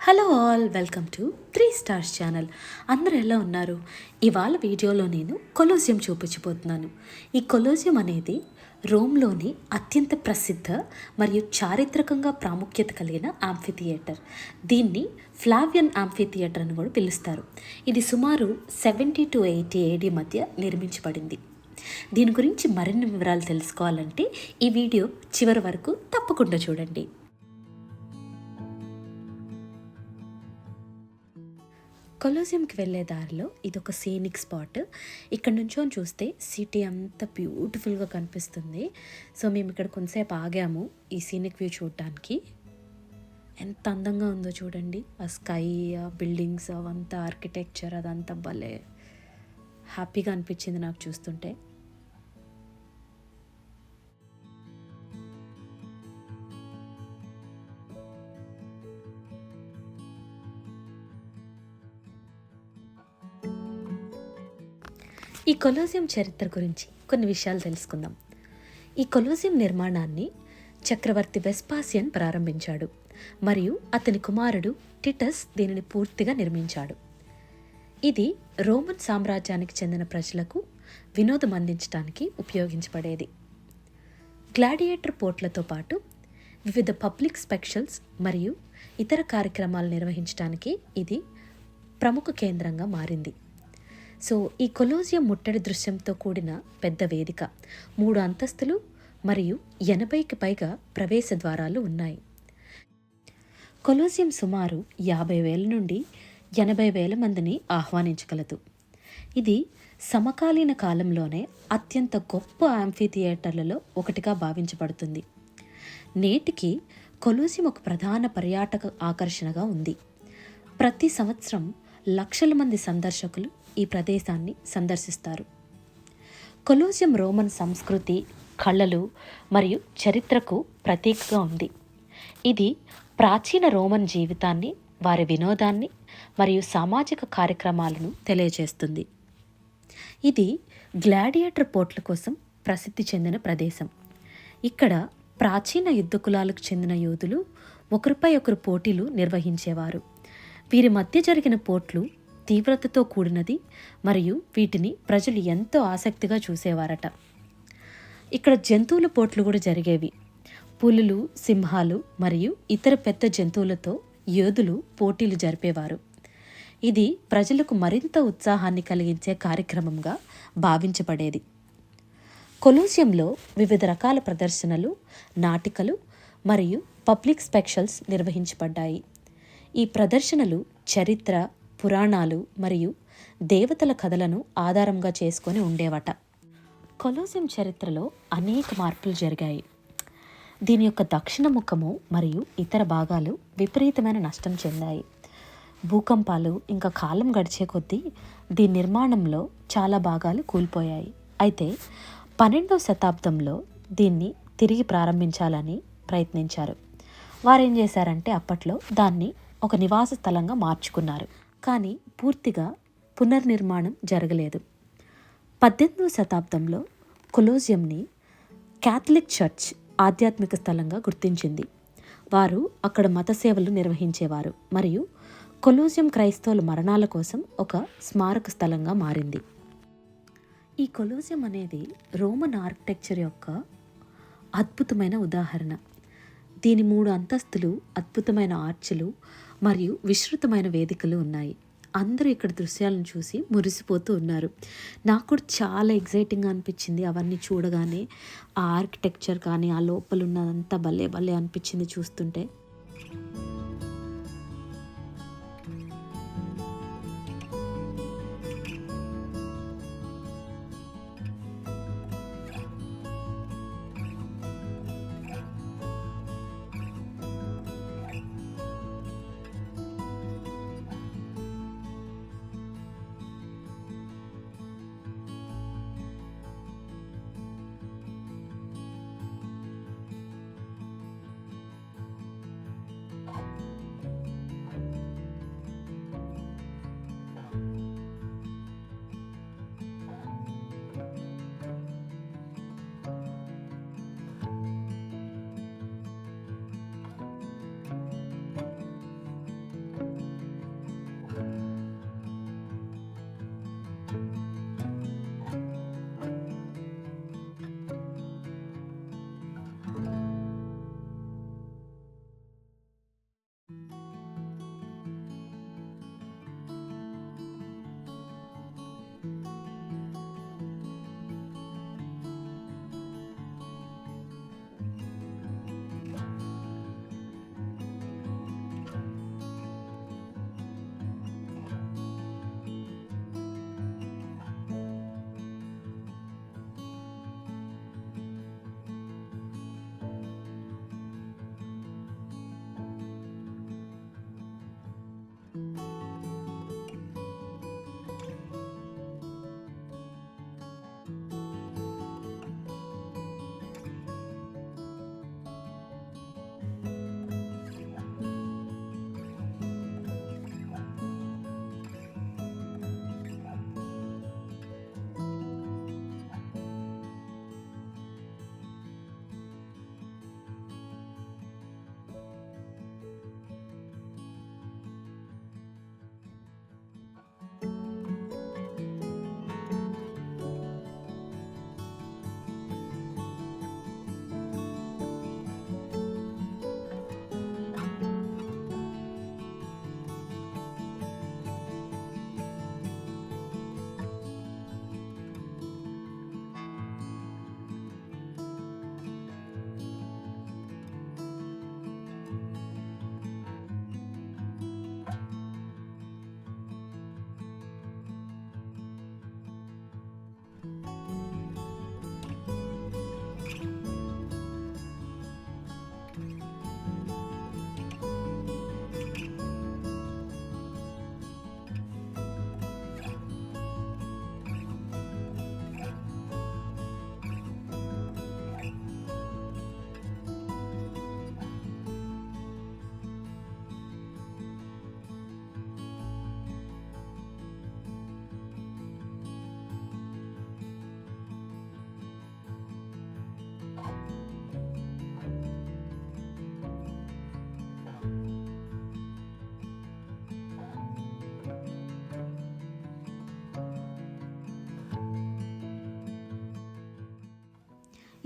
Hello all, welcome to 3 stars channel. అందరూ ఎలా ఉన్నారు? ఇవాళ వీడియోలో నేను కొలోసియం చూపించబోతున్నాను. ఈ కొలోసియం అనేది రోమ్లోని అత్యంత ప్రసిద్ధ మరియు చారిత్రకంగా ప్రాముఖ్యత కలిగిన యాంఫిథియేటర్. దీన్ని ఫ్లావియన్ యాంఫిథియేటర్ అని కూడా పిలుస్తారు. ఇది సుమారు 70 to 80 AD మధ్య నిర్మించబడింది. దీని గురించి మరిన్ని వివరాలు తెలుసుకోవాలంటే ఈ వీడియో చివరి వరకు తప్పకుండా చూడండి. కొలోసియంకి వెళ్ళే దారిలో ఇది ఒక సీనిక్ స్పాట్. ఇక్కడ నుంచో చూస్తే సిటీ అంతా బ్యూటిఫుల్గా కనిపిస్తుంది. సో మేము ఇక్కడ కొంతసేపు ఆగాము ఈ సీనిక్ వ్యూ చూడటానికి. ఎంత అందంగా ఉందో చూడండి. ఆ స్కై, ఆ బిల్డింగ్స్, అవంతా ఆర్కిటెక్చర్, అదంతా భలే హ్యాపీగా అనిపించింది నాకు చూస్తుంటే. ఈ కొలోసియం చరిత్ర గురించి కొన్ని విషయాలు తెలుసుకుందాం. ఈ కొలోసియం నిర్మాణాన్ని చక్రవర్తి వెస్పాసియన్ ప్రారంభించాడు మరియు అతని కుమారుడు టిటస్ దీనిని పూర్తిగా నిర్మించాడు. ఇది రోమన్ సామ్రాజ్యానికి చెందిన ప్రజలకు వినోదం అందించడానికి ఉపయోగించబడేది. గ్లాడియేటర్ పోర్ట్లతో పాటు వివిధ పబ్లిక్ స్పెషల్స్ మరియు ఇతర కార్యక్రమాలు నిర్వహించడానికి ఇది ప్రముఖ కేంద్రంగా మారింది. సో ఈ కొలోసియం ముట్టడి దృశ్యంతో కూడిన పెద్ద వేదిక, 3 అంతస్తులు మరియు 80కి పైగా ప్రవేశ ద్వారాలు ఉన్నాయి. కొలోసియం సుమారు 50,000 నుండి 80,000 మందిని ఆహ్వానించగలదు. ఇది సమకాలీన కాలంలోనే అత్యంత గొప్ప యాంఫిథియేటర్లలో ఒకటిగా భావించబడుతుంది. నేటికి కొలోసియం ఒక ప్రధాన పర్యాటక ఆకర్షణగా ఉంది. ప్రతి సంవత్సరం లక్షల మంది సందర్శకులు ఈ ప్రదేశాన్ని సందర్శిస్తారు. కొలోసియం రోమన్ సంస్కృతి, కళలు మరియు చరిత్రకు ప్రతీకగా ఉంది. ఇది ప్రాచీన రోమన్ జీవితాన్ని, వారి వినోదాన్ని మరియు సామాజిక కార్యక్రమాలను తెలియజేస్తుంది. ఇది గ్లాడియేటర్ పోర్ట్ల కోసం ప్రసిద్ధి చెందిన ప్రదేశం. ఇక్కడ ప్రాచీన యుద్ధ కులాలకు చెందిన యోధులు ఒకరిపై ఒకరు పోటీలు నిర్వహించేవారు. వీరి మధ్య జరిగిన పోట్లు తీవ్రతతో కూడినది మరియు వీటిని ప్రజలు ఎంతో ఆసక్తిగా చూసేవారట. ఇక్కడ జంతువుల పోట్లు కూడా జరిగేవి. పులులు, సింహాలు మరియు ఇతర పెద్ద జంతువులతో యోధులు పోటీలు జరిపేవారు. ఇది ప్రజలకు మరింత ఉత్సాహాన్ని కలిగించే కార్యక్రమంగా భావించబడేది. కొలోసియంలో వివిధ రకాల ప్రదర్శనలు, నాటికలు మరియు పబ్లిక్ స్పెషల్స్ నిర్వహించబడ్డాయి. ఈ ప్రదర్శనలు చరిత్ర, పురాణాలు మరియు దేవతల కథలను ఆధారంగా చేసుకొని ఉండేవట. కొలోసియం చరిత్రలో అనేక మార్పులు జరిగాయి. దీని యొక్క దక్షిణ ముఖము మరియు ఇతర భాగాలు విపరీతమైన నష్టం చెందాయి. భూకంపాలు ఇంకా కాలం గడిచే కొద్దీ దీని నిర్మాణంలో చాలా భాగాలు కూలిపోయాయి. అయితే 12వ శతాబ్దంలో దీన్ని తిరిగి ప్రారంభించాలని ప్రయత్నించారు. వారేం చేశారంటే అప్పట్లో దాన్ని ఒక నివాస స్థలంగా మార్చుకున్నారు. కానీ పూర్తిగా పునర్నిర్మాణం జరగలేదు. 18వ శతాబ్దంలో కొలోసియంని క్యాథలిక్ చర్చ్ ఆధ్యాత్మిక స్థలంగా గుర్తించింది. వారు అక్కడ మత సేవలు నిర్వహించేవారు మరియు కొలోసియం క్రైస్తవుల మరణాల కోసం ఒక స్మారక స్థలంగా మారింది. ఈ కొలోసియం అనేది రోమన్ ఆర్కిటెక్చర్ యొక్క అద్భుతమైన ఉదాహరణ. దీని 3 అంతస్తులు, అద్భుతమైన ఆర్చులు మరియు విస్తృతమైన వేదికలు ఉన్నాయి. అందరూ ఇక్కడ దృశ్యాలను చూసి మురిసిపోతూ ఉన్నారు. నాకు కూడా చాలా ఎగ్జైటింగ్గా అనిపించింది అవన్నీ చూడగానే. ఆ ఆర్కిటెక్చర్ కానీ ఆ లోపల ఉన్నదంతా భలే భలే అనిపించింది చూస్తుంటే.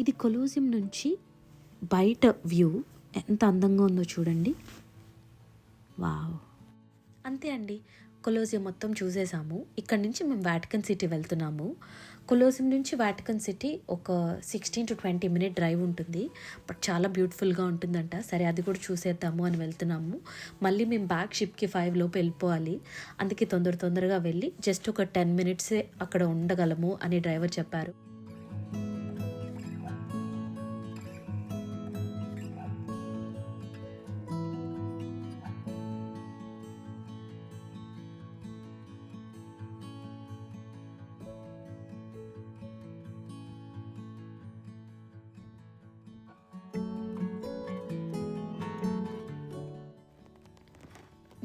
ఇది కొలోసియం నుంచి బయట వ్యూ ఎంత అందంగా ఉందో చూడండి. వావ్! అంతే అండి, కొలోసియం మొత్తం చూసేసాము. ఇక్కడ నుంచి మేము వాటికన్ సిటీ వెళ్తున్నాము. కొలోసియం నుంచి వాటికన్ సిటీ ఒక 16 to 20 minute డ్రైవ్ ఉంటుంది. బట్ చాలా బ్యూటిఫుల్గా ఉంటుందంట. సరే అది కూడా చూసేద్దాము అని వెళ్తున్నాము. మళ్ళీ మేము బ్యాక్ షిప్కి 5 లోపు వెళ్ళిపోవాలి. అందుకే తొందరగా వెళ్ళి జస్ట్ ఒక 10 minutes అక్కడ ఉండగలము అని డ్రైవర్ చెప్పారు.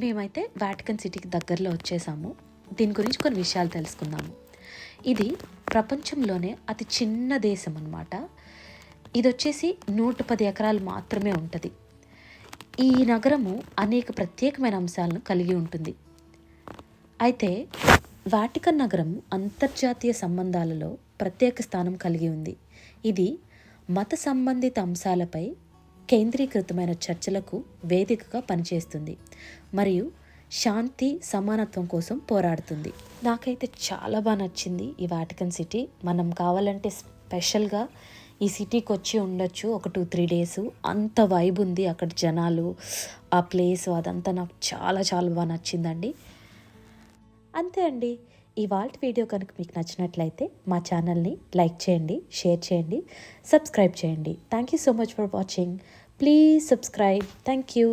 మేమైతే వాటికన్ సిటీకి దగ్గరలో వచ్చేసాము. దీని గురించి కొన్ని విషయాలు తెలుసుకుందాము. ఇది ప్రపంచంలోనే అతి చిన్న దేశం అన్నమాట. ఇది వచ్చేసి 110 ఎకరాలు మాత్రమే ఉంటుంది. ఈ నగరము అనేక ప్రత్యేకమైన అంశాలను కలిగి ఉంటుంది. అయితే వాటికన్ నగరం అంతర్జాతీయ సంబంధాలలో ప్రత్యేక స్థానం కలిగి ఉంది. ఇది మత సంబంధిత అంశాలపై కేంద్రీకృతమైన చర్చలకు వేదికగా పనిచేస్తుంది మరియు శాంతి సమానత్వం కోసం పోరాడుతుంది. నాకైతే చాలా బాగా నచ్చింది ఈ వాటికన్ సిటీ. మనం కావాలంటే స్పెషల్గా ఈ సిటీకి వచ్చి ఉండొచ్చు ఒక 2-3 days. అంత వైబ్ ఉంది అక్కడ, జనాలు, ఆ ప్లేస్, అదంతా నాకు చాలా బాగా నచ్చిందండి. అంతే అండి, ఇవాళ వీడియో కనుక మీకు నచ్చినట్లయితే మా ఛానల్ని లైక్ చేయండి, షేర్ చేయండి, సబ్స్క్రైబ్ చేయండి. Thank you so much for watching. Please subscribe. Thank you.